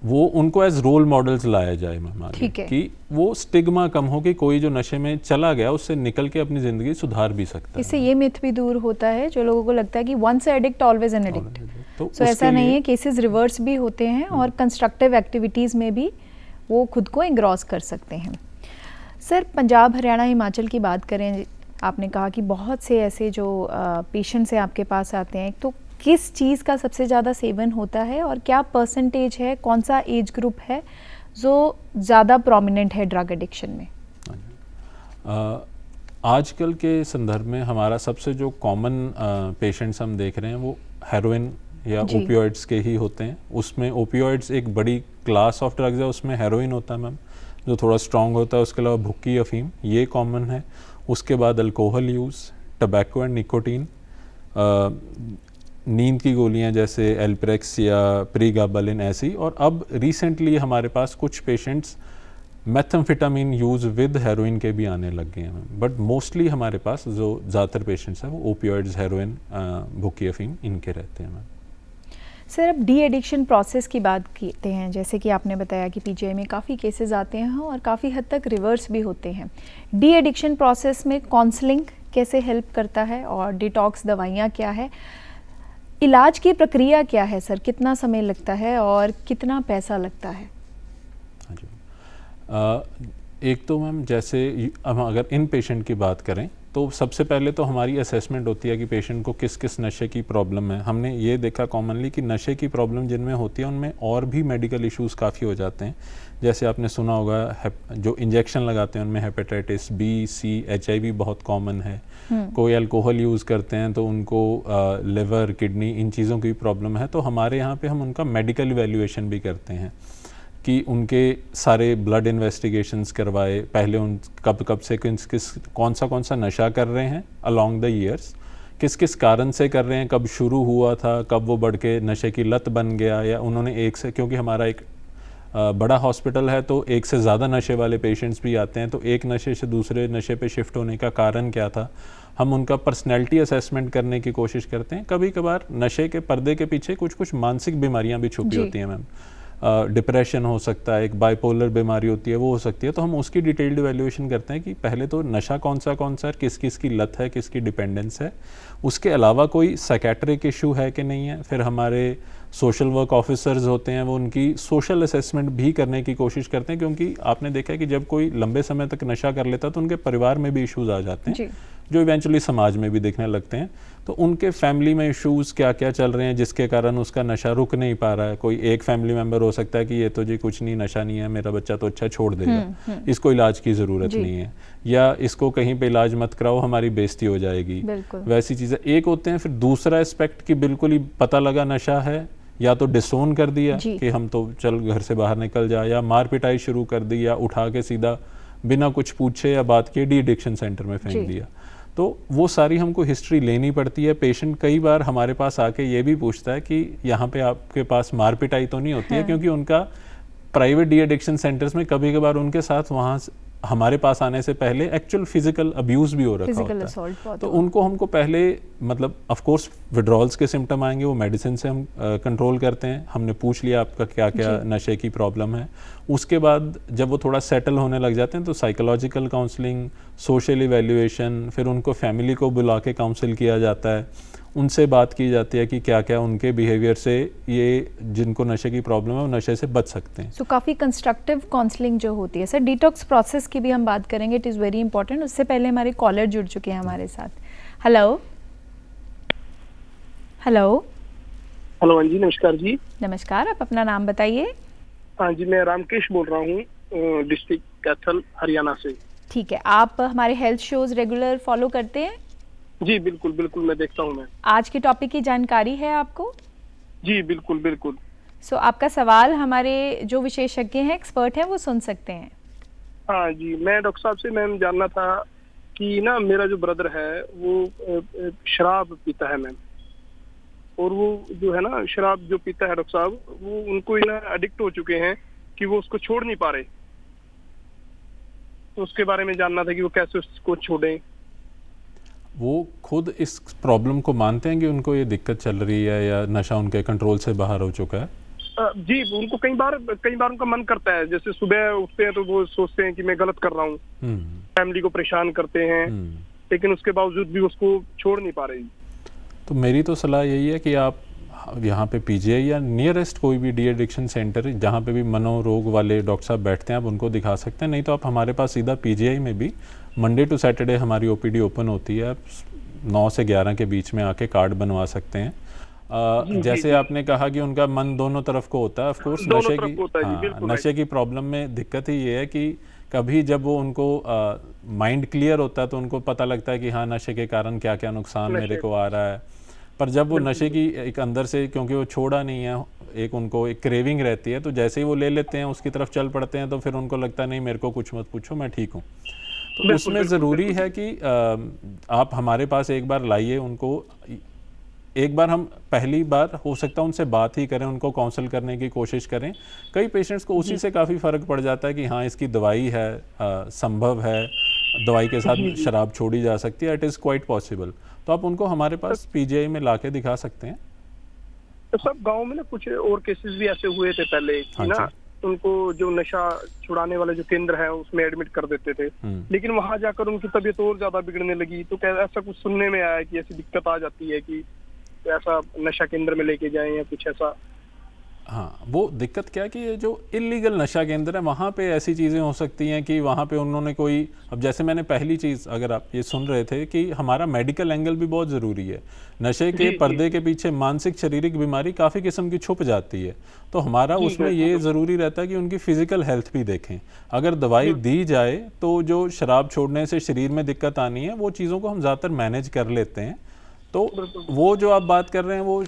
Speaker 2: वो उनको एज रोल मॉडल्स लाया जाए मैम आगे, कि वो स्टिग्मा कम हो कि कोई जो नशे में चला गया उससे निकल के अपनी ज़िंदगी सुधार भी सकता है।
Speaker 1: इससे ये मिथ भी दूर होता है जो लोगों को लगता है कि once addict always an addict. तो ऐसा नहीं है, केसेस रिवर्स भी होते हैं और कंस्ट्रक्टिव एक्टिविटीज़ में भी वो खुद को एंग्रॉस कर सकते हैं। सर, पंजाब, हरियाणा, हिमाचल की बात करें, आपने कहा कि बहुत से ऐसे जो पेशेंट्स हैं आपके पास आते हैं, तो किस चीज़ का सबसे ज़्यादा सेवन होता है और क्या परसेंटेज है, कौन सा एज ग्रुप है जो ज़्यादा प्रोमिनेंट है ड्रग एडिक्शन में?
Speaker 2: आजकल के संदर्भ में हमारा सबसे जो कॉमन पेशेंट्स हम देख रहे हैं वो हेरोइन या ओपियोइड्स के ही होते हैं। उसमें ओपियोइड्स एक बड़ी क्लास ऑफ ड्रग्स है, उसमें हेरोइन होता है मैम जो थोड़ा स्ट्रॉन्ग होता है, उसके अलावा भुक्की, अफीम, ये कॉमन है। उसके बाद alcohol use, tobacco and nicotine, नींद की गोलियां जैसे एल्प्रेक्स या प्रीगाबालिन ऐसी, और अब रिसेंटली हमारे पास कुछ पेशेंट्स मेथाम्फेटामिन यूज़ विद हेरोइन के भी आने लग गए हैं। बट मोस्टली हमारे पास जो ज़्यादातर पेशेंट्स हैं वो ओपियोइड्स, हेरोइन, भुक्की, अफीम इनके रहते हैं मैम।
Speaker 1: सर, अब डी एडिक्शन प्रोसेस की बात करते हैं। जैसे कि आपने बताया कि पीजीआई में काफ़ी केसेस आते हैं और काफ़ी हद तक रिवर्स भी होते हैं। डी एडिक्शन प्रोसेस में काउंसलिंग कैसे हेल्प करता है और डिटॉक्स दवाइयाँ क्या है? इलाज की प्रक्रिया क्या है सर? कितना समय लगता है और कितना पैसा लगता है?
Speaker 2: एक तो मैम जैसे हम अगर इन पेशेंट की बात करें तो सबसे पहले तो हमारी असेसमेंट होती है कि पेशेंट को किस किस नशे की प्रॉब्लम है। हमने ये देखा कॉमनली कि नशे की प्रॉब्लम जिनमें होती है उनमें और भी मेडिकल इश्यूज़ काफ़ी हो जाते हैं। जैसे आपने सुना होगा जो इंजेक्शन लगाते हैं उनमें हेपेटाइटिस बी, सी, HIV बहुत कॉमन है। कोई अल्कोहल यूज़ करते हैं तो उनको लिवर, किडनी, इन चीज़ों की प्रॉब्लम है। तो हमारे यहाँ पे हम उनका मेडिकल इवैल्यूएशन भी करते हैं कि उनके सारे ब्लड इन्वेस्टिगेशंस करवाए, पहले उन कब से कौन सा नशा कर रहे हैं अलोंग द ईयर्स, किस किस कारण से कर रहे हैं, कब शुरू हुआ था, कब वो बढ़ के नशे की लत बन गया, या उन्होंने एक से, क्योंकि हमारा एक बड़ा हॉस्पिटल है तो एक से ज़्यादा नशे वाले पेशेंट्स भी आते हैं, तो एक नशे से दूसरे नशे पे शिफ्ट होने का कारण क्या था। हम उनका पर्सनैलिटी असेसमेंट करने की कोशिश करते हैं। कभी कभार नशे के पर्दे के पीछे कुछ मानसिक बीमारियां भी छुपी होती हैं मैम। डिप्रेशन हो सकता है, एक बाइपोलर बीमारी होती है, वो हो सकती है। तो हम उसकी डिटेल्ड इवैल्यूएशन करते हैं कि पहले तो नशा कौन सा है, किस किस की लत है, किसकी डिपेंडेंस है, उसके अलावा कोई साइकेट्रिक इशू है कि नहीं है। फिर हमारे सोशल वर्क ऑफिसर्स होते हैं, वो उनकी सोशल असेसमेंट भी करने की कोशिश करते हैं, क्योंकि आपने देखा है कि जब कोई लंबे समय तक नशा कर लेता है तो उनके परिवार में भी इश्यूज आ जाते हैं जो इवेंचुअली समाज में भी दिखने लगते हैं। तो उनके फैमिली में इश्यूज़ क्या क्या चल रहे हैं जिसके कारण उसका नशा रुक नहीं पा रहा है। कोई एक फैमिली मेम्बर हो सकता है कि ये तो जी कुछ नहीं, नशा नहीं है, मेरा बच्चा तो अच्छा छोड़ देगा, इसको इलाज की ज़रूरत नहीं है, या इसको कहीं पे इलाज मत कराओ, हमारी बेइज्जती हो जाएगी, वैसी चीज़ें एक होते हैं। फिर दूसरा एस्पेक्ट कि बिल्कुल ही पता लगा नशा है, या तो डिसोन कर दिया कि हम तो चल घर से बाहर निकल जाए, या मार पिटाई शुरू कर दी, या उठा के सीधा बिना कुछ पूछे या बात किए डी एडिक्शन सेंटर में फेंक दिया। तो वो सारी हमको हिस्ट्री लेनी पड़ती है। पेशेंट कई बार हमारे पास आके ये भी पूछता है कि यहाँ पे आपके पास मार पिटाई तो नहीं होती है, क्योंकि उनका प्राइवेट डी एडिक्शन सेंटर्स में कभी कभार उनके साथ वहाँ हमारे पास आने से पहले एक्चुअल फिजिकल अब्यूज भी हो रखा होता है। तो उनको हमको पहले मतलब ऑफ कोर्स विड्रॉल्स के सिम्टम आएंगे, वो मेडिसिन से हम कंट्रोल करते हैं। हमने पूछ लिया आपका क्या क्या नशे की प्रॉब्लम है। उसके बाद जब वो थोड़ा सेटल होने लग जाते हैं तो साइकोलॉजिकल काउंसलिंग, सोशल इवैल्यूएशन, फिर उनको फैमिली को बुला के काउंसिल किया जाता है, उनसे बात की जाती है कि क्या क्या उनके बिहेवियर से ये जिनको नशे की प्रॉब्लम है वो नशे से बच सकते हैं।
Speaker 1: तो काफ़ी कंस्ट्रक्टिव काउंसलिंग जो होती है। सर, डिटॉक्स प्रोसेस की भी हम बात करेंगे, इट इज़ वेरी इंपॉर्टेंट। उससे पहले हमारे कॉलर जुड़ चुके हैं हमारे साथ। हेलो हेलो
Speaker 5: हेलो, हाँ जी, नमस्कार जी।
Speaker 1: नमस्कार, आप अपना नाम बताइए।
Speaker 5: हाँ जी, मैं रामकेश बोल रहा हूँ, डिस्ट्रिक्ट कैथल हरियाणा से।
Speaker 1: ठीक है, आप हमारे हेल्थ शोज रेगुलर फॉलो करते हैं?
Speaker 5: जी बिल्कुल बिल्कुल, मैं देखता हूँ। मैं
Speaker 1: आज के टॉपिक की जानकारी है आपको?
Speaker 5: जी बिल्कुल बिल्कुल।
Speaker 1: आपका सवाल हमारे जो विशेषज्ञ हैं, एक्सपर्ट हैं, वो सुन सकते हैं।
Speaker 5: हाँ जी, मैं डॉक्टर साहब से मैम जानना था कि ना मेरा जो ब्रदर है वो शराब पीता है मैम, और वो जो है ना शराब जो पीता है डॉक्टर साहब, वो उनको ना एडिक्ट हो चुके हैं कि वो उसको छोड़ नहीं पा रहे। तो उसके बारे में जानना था कि वो कैसे उसको छोड़ें।
Speaker 2: वो खुद इस प्रॉब्लम को मानते हैं कि उनको ये दिक्कत चल रही है या नशा उनके कंट्रोल से बाहर हो चुका है?
Speaker 5: जी, उनको कई बार उनका मन करता है, जैसे सुबह उठते हैं तो वो सोचते हैं कि मैं गलत कर रहा हूँ, फैमिली को परेशान करते हैं, लेकिन उसके बावजूद भी उसको छोड़ नहीं पा रहे।
Speaker 2: तो मेरी तो सलाह यही है कि आप यहाँ पे पीजीआई या नियरेस्ट कोई भी डी एडिक्शन सेंटर जहाँ पे भी मनोरोग वाले डॉक्टर साहब बैठते हैं आप उनको दिखा सकते हैं। नहीं तो आप हमारे पास सीधा पीजीआई में भी मंडे टू सैटरडे हमारी ओपीडी ओपन होती है, आप 9 से 11 के बीच में आके कार्ड बनवा सकते हैं। जैसे आपने कहा कि उनका मन दोनों तरफ को होता है, ऑफ कोर्स नशे की प्रॉब्लम में दिक्कत ही ये है कि कभी जब वो उनको माइंड क्लियर होता है तो उनको पता लगता है कि हाँ नशे के कारण क्या क्या नुकसान मेरे को आ रहा है, पर जब वो नशे की एक अंदर से, क्योंकि वो छोड़ा नहीं है, एक उनको एक क्रेविंग रहती है, तो जैसे ही वो ले लेते हैं उसकी तरफ चल पड़ते हैं, तो फिर उनको लगता है नहीं मेरे को कुछ मत पूछो, मैं ठीक हूँ। तो उसमें ज़रूरी है कि आप हमारे पास एक बार लाइए उनको, एक बार हम पहली बार हो सकता है उनसे बात ही करें, उनको काउंसल करने की कोशिश करें। कई पेशेंट्स को उसी से काफ़ी फ़र्क पड़ जाता है कि हाँ इसकी दवाई है, संभव है, दवाई के साथ शराब छोड़ी जा सकती है, इट इज़ क्वाइट पॉसिबल। तो आप उनको हमारे पास पीजीआई में लाके दिखा सकते हैं।
Speaker 5: तो सब गांव में ना कुछ और केसेस भी ऐसे हुए थे पहले कि ना उनको जो नशा छुड़ाने वाले जो केंद्र है उसमें एडमिट कर देते थे, लेकिन वहां जाकर उनकी तबीयत और ज्यादा बिगड़ने लगी। तो क्या ऐसा कुछ सुनने में आया कि ऐसी दिक्कत आ जाती है कि ऐसा नशा केंद्र में लेके जाएं या कुछ ऐसा?
Speaker 2: हाँ, वो दिक्कत क्या है कि ये जो इलीगल नशा केंद्र है वहाँ पे ऐसी चीज़ें हो सकती हैं कि वहाँ पे उन्होंने कोई, अब जैसे मैंने पहली चीज़, अगर आप ये सुन रहे थे कि हमारा मेडिकल एंगल भी बहुत ज़रूरी है। नशे के पर्दे के पीछे मानसिक शारीरिक बीमारी काफ़ी किस्म की छुप जाती है, तो हमारा उसमें ये ज़रूरी रहता है कि उनकी फ़िज़िकल हेल्थ भी देखें। अगर दवाई दी जाए तो जो शराब छोड़ने से शरीर में दिक्कत आनी है वो चीज़ों को हम ज़्यादातर मैनेज कर लेते हैं। तो वो जो आप बात कर रहे हैं वो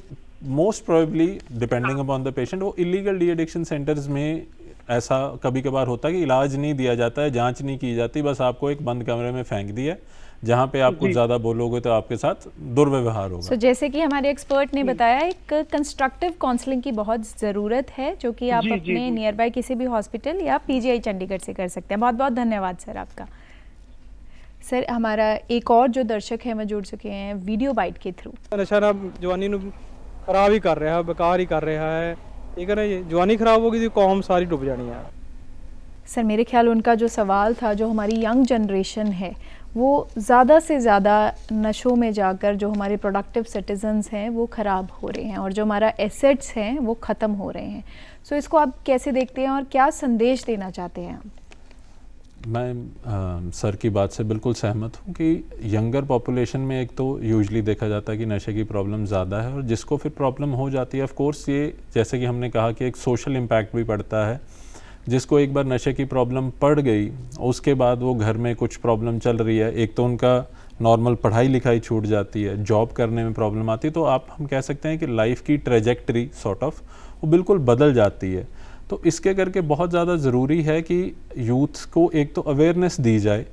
Speaker 2: most probably depending upon the patient, वो इलीगल डी एडिक्शन सेंटर्स में ऐसा कभी कभार होता है कि इलाज नहीं दिया जाता है, जांच नहीं की जाती, बस आपको एक बंद कमरे में फेंक दिया जहाँ पे आप कुछ ज़्यादा बोलोगे तो आपके साथ दुर्व्यवहार होगा।
Speaker 1: जैसे कि हमारे एक्सपर्ट ने बताया, एक कंस्ट्रक्टिव काउंसलिंग की बहुत ज़रूरत है, जो कि आप अपने नियर बाय किसी भी हॉस्पिटल या पीजीआई चंडीगढ़ से कर सकते हैं। बहुत बहुत धन्यवाद सर आपका। सर, हमारा एक और जो दर्शक है वो जुड़ चुके हैं वीडियो बाइट के थ्रू।
Speaker 6: नशा ना जवानी खराब ही कर रहा है, बेकार ही कर रहा है, ठीक है ना। ये जवानी खराब होगी तो कौम सारी डूब जानी है।
Speaker 1: सर, मेरे ख्याल उनका जो सवाल था, जो हमारी यंग जनरेशन है वो ज़्यादा से ज़्यादा नशों में जाकर जो हमारे प्रोडक्टिव सिटीजन्स हैं वो ख़राब हो रहे हैं और जो हमारा एसेट्स हैं वो ख़त्म हो रहे हैं। सो इसको आप कैसे देखते हैं और क्या संदेश देना चाहते हैं आप?
Speaker 2: मैं सर की बात से बिल्कुल सहमत हूँ कि यंगर पॉपुलेशन में एक तो यूजुअली देखा जाता है कि नशे की प्रॉब्लम ज़्यादा है, और जिसको फिर प्रॉब्लम हो जाती है, ऑफ कोर्स ये जैसे कि हमने कहा कि एक सोशल इम्पैक्ट भी पड़ता है। जिसको एक बार नशे की प्रॉब्लम पड़ गई उसके बाद वो घर में कुछ प्रॉब्लम चल रही है, एक तो उनका नॉर्मल पढ़ाई लिखाई छूट जाती है, जॉब करने में प्रॉब्लम आती है, तो आप हम कह सकते हैं कि लाइफ की ट्रेजेक्टरी सॉर्ट ऑफ वो बिल्कुल बदल जाती है। तो इसके करके बहुत ज़्यादा ज़रूरी है कि यूथ को एक तो अवेयरनेस दी जाए,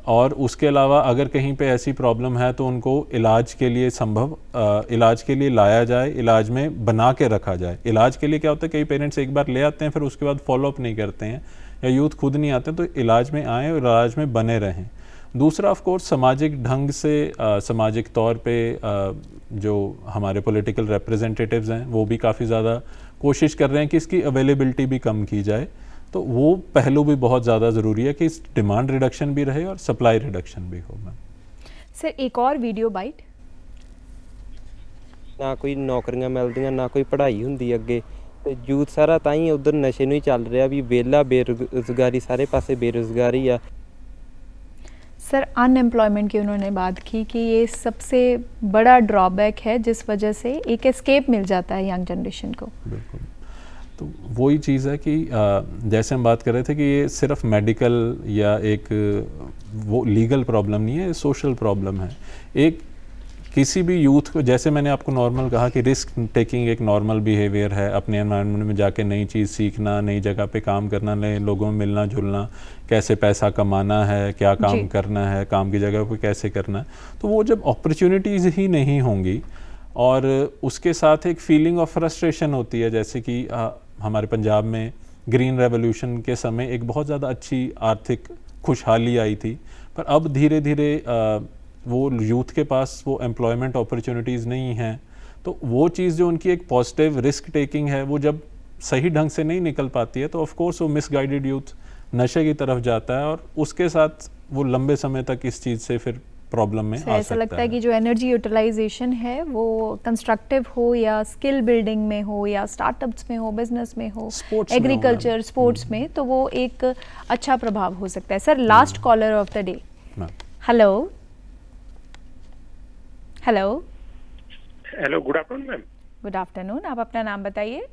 Speaker 2: और उसके अलावा अगर कहीं पे ऐसी प्रॉब्लम है तो उनको इलाज के लिए इलाज के लिए लाया जाए, इलाज में बना के रखा जाए। इलाज के लिए क्या होता है, कई पेरेंट्स एक बार ले आते हैं फिर उसके बाद फॉलोअप नहीं करते हैं, या यूथ खुद नहीं आते, तो इलाज में आएँ और इलाज में बने रहें। दूसरा ऑफ कोर्स सामाजिक ढंग से, सामाजिक तौर पे जो हमारे पॉलिटिकल रिप्रेजेंटेटिव्स हैं वो भी काफ़ी ज़्यादा कोशिश कर रहे हैं कि इसकी अवेलेबिलिटी भी कम की जाए। तो वो पहलू भी बहुत ज़्यादा ज़रूरी है कि डिमांड रिडक्शन भी रहे और सप्लाई रिडक्शन भी हो। मैम
Speaker 1: सर, एक और वीडियो बाइट।
Speaker 7: ना कोई नौकरियां मिलदियां, ना कोई पढ़ाई हुंदी अगे, ते यूथ सारा तां ही उधर नशे नूं ही चल रहा भी, वेला बेरोजगारी, सारे पासे बेरोजगारी आ।
Speaker 1: सर, अनएम्प्लॉयमेंट की उन्होंने बात की कि ये सबसे बड़ा ड्रॉबैक है जिस वजह से एक एस्केप मिल जाता है यंग जनरेशन को।
Speaker 2: बिल्कुल, तो वही चीज़ है कि जैसे हम बात कर रहे थे कि ये सिर्फ मेडिकल या एक वो लीगल प्रॉब्लम नहीं है, ये सोशल प्रॉब्लम है। एक किसी भी यूथ को, जैसे मैंने आपको नॉर्मल कहा कि रिस्क टेकिंग एक नॉर्मल बिहेवियर है, अपने एनवायरनमेंट में जाके नई चीज़ सीखना, नई जगह पे काम करना, नए लोगों में मिलना जुलना, कैसे पैसा कमाना है, क्या काम करना है, काम की जगह पे कैसे करना है। तो वो जब अपॉर्चुनिटीज़ ही नहीं होंगी और उसके साथ एक फीलिंग ऑफ फ्रस्ट्रेशन होती है, जैसे कि हमारे पंजाब में ग्रीन रेवोल्यूशन के समय एक बहुत ज़्यादा अच्छी आर्थिक खुशहाली आई थी, पर अब धीरे धीरे वो यूथ के पास वो एम्प्लॉयमेंट अपॉर्चुनिटीज़ नहीं हैं। तो वो चीज़ जो उनकी एक पॉजिटिव रिस्क टेकिंग है, वो जब सही ढंग से नहीं निकल पाती है तो ऑफ कोर्स वो मिसगाइडेड यूथ नशे की तरफ जाता है और उसके साथ वो लंबे समय तक इस चीज़ से फिर प्रॉब्लम में आ सकता है।
Speaker 1: ऐसा लगता है कि जो एनर्जी यूटिलाइजेशन है वो कंस्ट्रक्टिव हो या स्किल बिल्डिंग में हो या स्टार्टअप्स में हो, बिजनेस में हो, एग्रीकल्चर, स्पोर्ट्स में, तो वो एक अच्छा प्रभाव हो सकता है। Sir, last caller of the day. Hello hello
Speaker 8: hello, good afternoon ma'am.
Speaker 1: Good afternoon, आप अपना नाम बताइए।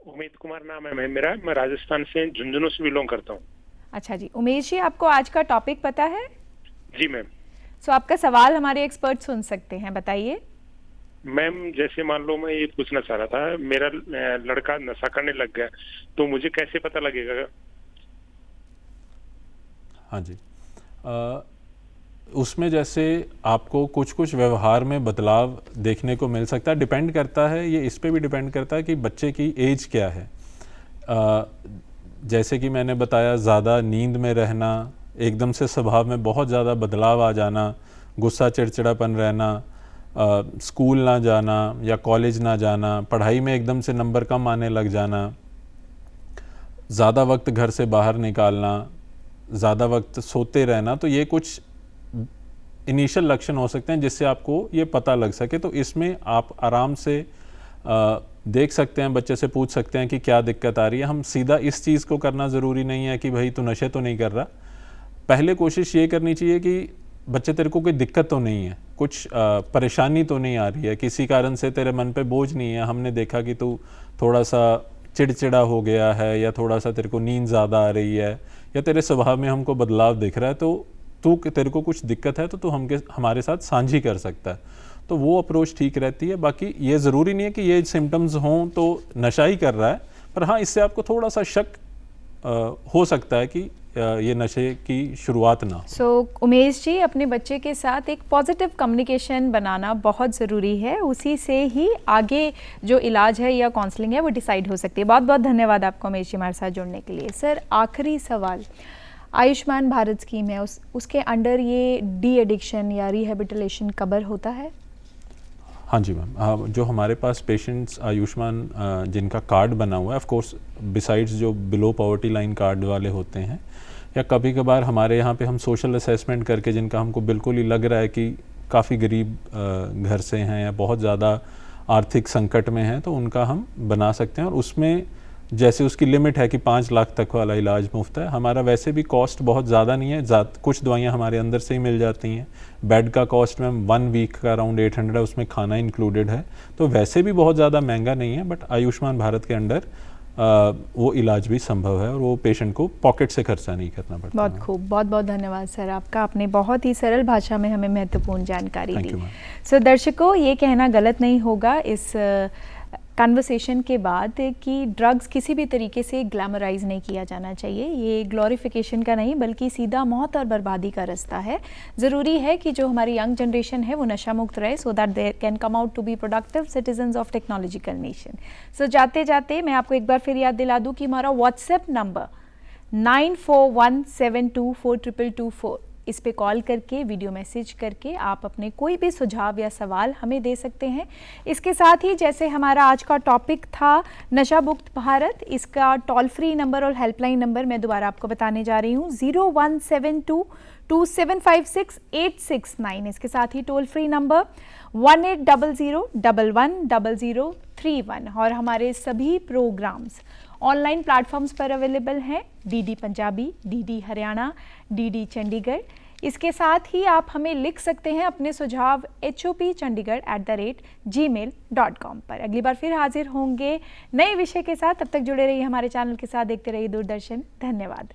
Speaker 8: उमेश कुमार नाम है मेरा, मैं राजस्थान से झुंझुनू से बिलोंग करता हूँ।
Speaker 1: अच्छा जी, उमेश जी, आपको आज का टॉपिक पता है?
Speaker 8: जी मैम।
Speaker 1: सो आपका सवाल हमारे एक्सपर्ट सुन सकते हैं, बताइए।
Speaker 8: मैम, जैसे मान लो मैं ये पूछना चाह रहा था, मेरा लड़का नशा करने लग गया तो मुझे कैसे पता लगेगा?
Speaker 2: हाँ जी, उसमें जैसे आपको कुछ कुछ व्यवहार में बदलाव देखने को मिल सकता है। डिपेंड करता है, ये इस पे भी डिपेंड करता है कि बच्चे की एज क्या है। जैसे कि मैंने बताया, ज़्यादा नींद में रहना, एकदम से स्वभाव में बहुत ज़्यादा बदलाव आ जाना, गुस्सा चिड़चिड़ापन रहना, स्कूल ना जाना या कॉलेज ना जाना, पढ़ाई में एकदम से नंबर कम आने लग जाना, ज़्यादा वक्त घर से बाहर निकालना, ज़्यादा वक्त सोते रहना, तो ये कुछ इनिशियल लक्षण हो सकते हैं जिससे आपको ये पता लग सके। तो इसमें आप आराम से देख सकते हैं, बच्चे से पूछ सकते हैं कि क्या दिक्कत आ रही है। हम सीधा इस चीज़ को करना ज़रूरी नहीं है कि भाई तू नशे तो नहीं कर रहा। पहले कोशिश ये करनी चाहिए कि बच्चे, तेरे को कोई दिक्कत तो नहीं है, कुछ परेशानी तो नहीं आ रही है, किसी कारण से तेरे मन पे बोझ नहीं है। हमने देखा कि तू थोड़ा सा चिड़चिड़ा हो गया है या थोड़ा सा तेरे को नींद ज़्यादा आ रही है या तेरे स्वभाव में हमको बदलाव दिख रहा है, तो तेरे को कुछ दिक्कत है तो तू हमारे साथ साझी कर सकता है। तो वो अप्रोच ठीक रहती है। बाकी ये ज़रूरी नहीं है कि ये सिम्टम्स हों तो नशा ही कर रहा है, पर हाँ, इससे आपको थोड़ा सा शक हो सकता है कि ये नशे की शुरुआत ना हो।
Speaker 1: सो उमेश जी, अपने बच्चे के साथ एक पॉजिटिव कम्युनिकेशन बनाना बहुत ज़रूरी है, उसी से ही आगे जो इलाज है या काउंसलिंग है वो डिसाइड हो सकती है। बहुत बहुत धन्यवाद आपको उमेश जी हमारे साथ जुड़ने के लिए। सर, आखिरी सवाल, आयुष्मान भारत स्कीम है, उसके अंडर ये डी एडिक्शन या रिहेबिलिटेशन कवर होता है?
Speaker 2: हाँ जी मैम, जो हमारे पास पेशेंट्स आयुष्मान जिनका कार्ड बना हुआ है, ऑफ कोर्स बिसाइड्स जो बिलो पॉवर्टी लाइन कार्ड वाले होते हैं, या कभी कभार हमारे यहाँ पे हम सोशल असेसमेंट करके जिनका हमको बिल्कुल ही लग रहा है कि काफ़ी गरीब घर से हैं या बहुत ज़्यादा आर्थिक संकट में हैं, तो उनका हम बना सकते हैं। और उसमें जैसे उसकी लिमिट है कि 5 लाख तक वाला इलाज मुफ्त है। हमारा वैसे भी कॉस्ट बहुत ज़्यादा नहीं है, कुछ दवाइयाँ हमारे अंदर से ही मिल जाती हैं। बेड का कॉस्ट मैम 1 वीक का अराउंड 800 है, उसमें खाना इंक्लूडेड है, तो वैसे भी बहुत ज़्यादा महंगा नहीं है। बट आयुष्मान भारत के अंडर वो इलाज भी संभव है और वो पेशेंट को पॉकेट से खर्चा नहीं करना पड़ता।
Speaker 1: बहुत खूब, बहुत बहुत धन्यवाद सर आपका, आपने बहुत ही सरल भाषा में हमें महत्वपूर्ण जानकारी दी। सो दर्शकों, ये कहना गलत नहीं होगा इस कन्वर्सेशन के बाद कि ड्रग्स किसी भी तरीके से ग्लैमराइज नहीं किया जाना चाहिए। ये ग्लोरिफिकेशन का नहीं बल्कि सीधा मौत और बर्बादी का रास्ता है। ज़रूरी है कि जो हमारी यंग जनरेशन है वो नशा मुक्त रहे, so that they can come out to be productive citizens of technological nation. So जाते जाते मैं आपको एक बार फिर याद दिला दूँ कि हमारा व्हाट्सएप नंबर 9417242224, इस पे कॉल करके, वीडियो मैसेज करके आप अपने कोई भी सुझाव या सवाल हमें दे सकते हैं। इसके साथ ही जैसे हमारा आज का टॉपिक था नशा मुक्त भारत, इसका टोल फ्री नंबर और हेल्पलाइन नंबर मैं दोबारा आपको बताने जा रही हूँ, 01722756 इसके साथ ही टोल फ्री नंबर 1800110031। और हमारे सभी प्रोग्राम्स ऑनलाइन प्लेटफॉर्म्स पर अवेलेबल हैं, DD Punjabi, DD Haryana, DD Chandigarh, इसके साथ ही आप हमें लिख सकते हैं अपने सुझाव hopchandigarh@gmail.com पर। अगली बार फिर हाजिर होंगे नए विषय के साथ, तब तक जुड़े रहिए हमारे चैनल के साथ, देखते रहिए दूरदर्शन। धन्यवाद।